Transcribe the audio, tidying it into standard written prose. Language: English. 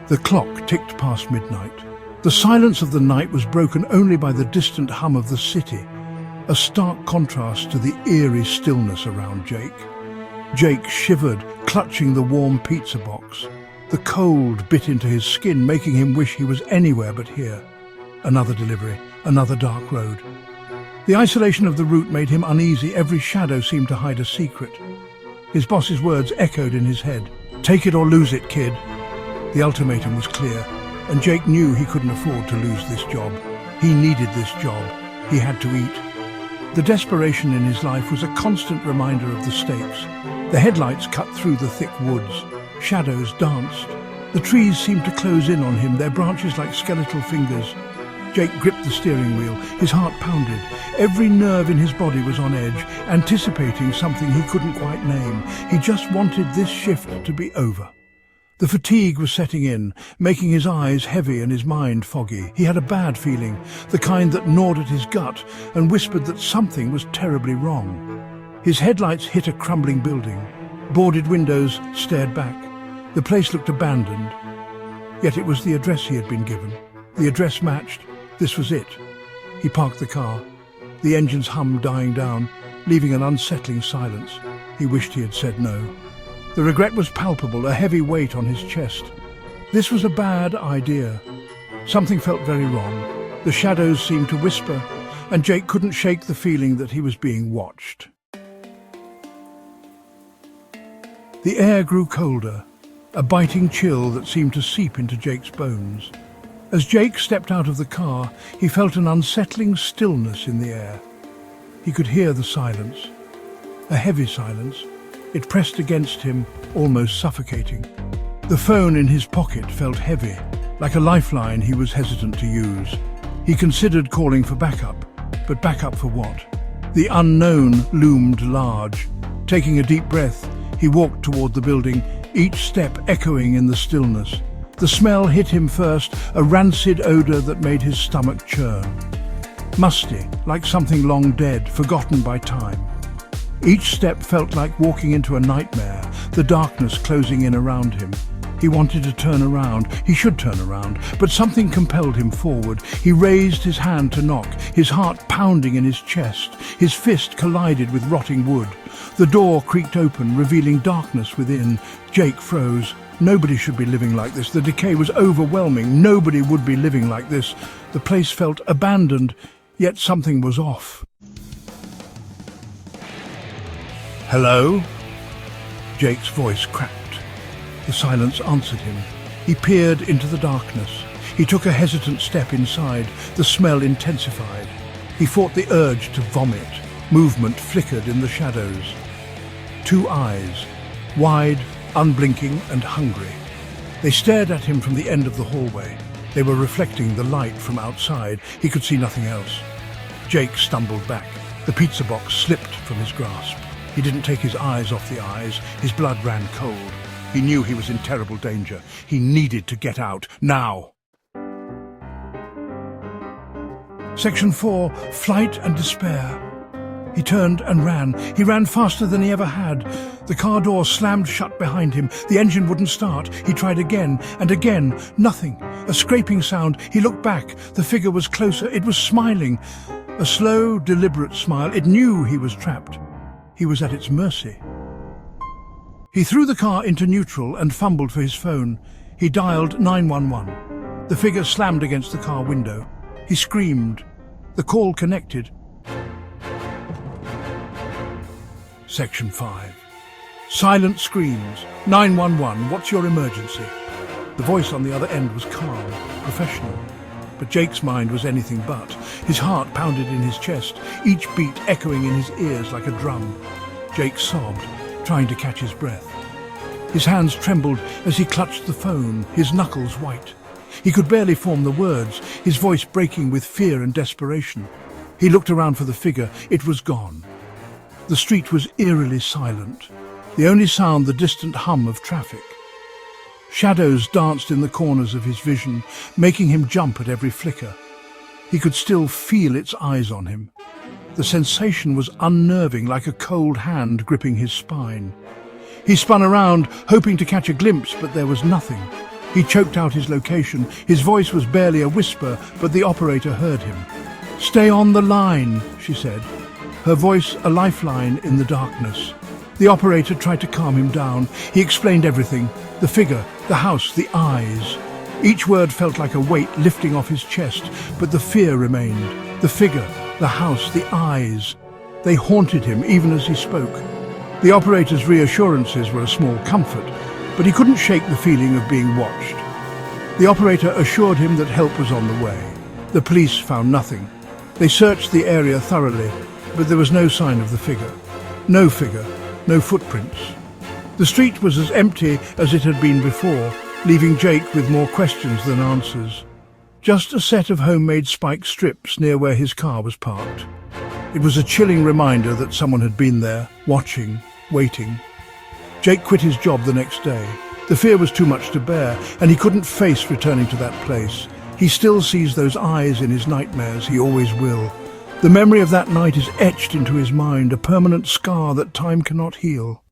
The clock ticked past midnight. The silence of the night was broken only by the distant hum of the city, a stark contrast to the eerie stillness around Jake. Jake shivered, clutching the warm pizza box. The cold bit into his skin, making him wish he was anywhere but here. Another delivery, another dark road. The isolation of the route made him uneasy. Every shadow seemed to hide a secret. His boss's words echoed in his head. "Take it or lose it, kid." The ultimatum was clear, and Jake knew he couldn't afford to lose this job. He needed this job. He had to eat. The desperation in his life was a constant reminder of the stakes. The headlights cut through the thick woods. Shadows danced. The trees seemed to close in on him, their branches like skeletal fingers. Jake gripped the steering wheel. His heart pounded. Every nerve in his body was on edge, anticipating something he couldn't quite name. He just wanted this shift to be over. The fatigue was setting in, making his eyes heavy and his mind foggy. He had a bad feeling, the kind that gnawed at his gut and whispered that something was terribly wrong. His headlights hit a crumbling building. Boarded windows stared back. The place looked abandoned. Yet it was the address he had been given. The address matched. This was it. He parked the car, the engine's hum dying down, leaving an unsettling silence. He wished he had said no. The regret was palpable, a heavy weight on his chest. This was a bad idea. Something felt very wrong. The shadows seemed to whisper, and Jake couldn't shake the feeling that he was being watched. The air grew colder, a biting chill that seemed to seep into Jake's bones. As Jake stepped out of the car, he felt an unsettling stillness in the air. He could hear the silence, a heavy silence. It pressed against him, almost suffocating. The phone in his pocket felt heavy, like a lifeline he was hesitant to use. He considered calling for backup, but backup for what? The unknown loomed large. Taking a deep breath, he walked toward the building, each step echoing in the stillness. The smell hit him first, a rancid odor that made his stomach churn. Musty, like something long dead, forgotten by time. Each step felt like walking into a nightmare, the darkness closing in around him. He wanted to turn around. He should turn around, but something compelled him forward. He raised his hand to knock, his heart pounding in his chest. His fist collided with rotting wood. The door creaked open, revealing darkness within. Jake froze. Nobody should be living like this. The decay was overwhelming. Nobody would be living like this. The place felt abandoned, yet something was off. "Hello?" Jake's voice cracked. The silence answered him. He peered into the darkness. He took a hesitant step inside. The smell intensified. He fought the urge to vomit. Movement flickered in the shadows. Two eyes, wide, unblinking and hungry. They stared at him from the end of the hallway. They were reflecting the light from outside. He could see nothing else. Jake stumbled back. The pizza box slipped from his grasp. He didn't take his eyes off the eyes. His blood ran cold. He knew he was in terrible danger. He needed to get out, now. Section 4, Flight and Despair. He turned and ran. He ran faster than he ever had. The car door slammed shut behind him. The engine wouldn't start. He tried again and again. Nothing. A scraping sound. He looked back. The figure was closer. It was smiling. A slow, deliberate smile. It knew he was trapped. He was at its mercy. He threw the car into neutral and fumbled for his phone. He dialed 911. The figure slammed against the car window. He screamed. The call connected. Section 5. Silent screams. 911, what's your emergency? The voice on the other end was calm, professional. But Jake's mind was anything but. His heart pounded in his chest, each beat echoing in his ears like a drum. Jake sobbed, trying to catch his breath. His hands trembled as he clutched the phone, his knuckles white. He could barely form the words, his voice breaking with fear and desperation. He looked around for the figure. It was gone. The street was eerily silent, the only sound the distant hum of traffic. Shadows danced in the corners of his vision, making him jump at every flicker. He could still feel its eyes on him. The sensation was unnerving, like a cold hand gripping his spine. He spun around, hoping to catch a glimpse, but there was nothing. He choked out his location. His voice was barely a whisper, but the operator heard him. "Stay on the line," she said, her voice a lifeline in the darkness. The operator tried to calm him down. He explained everything: the figure, the house, the eyes. Each word felt like a weight lifting off his chest, but the fear remained. The figure, the house, the eyes. They haunted him even as he spoke. The operator's reassurances were a small comfort, but he couldn't shake the feeling of being watched. The operator assured him that help was on the way. The police found nothing. They searched the area thoroughly, but there was no sign of the figure. No figure, no footprints. The street was as empty as it had been before, leaving Jake with more questions than answers. Just a set of homemade spike strips near where his car was parked. It was a chilling reminder that someone had been there, watching, waiting. Jake quit his job the next day. The fear was too much to bear, and he couldn't face returning to that place. He still sees those eyes in his nightmares, he always will. The memory of that night is etched into his mind, a permanent scar that time cannot heal.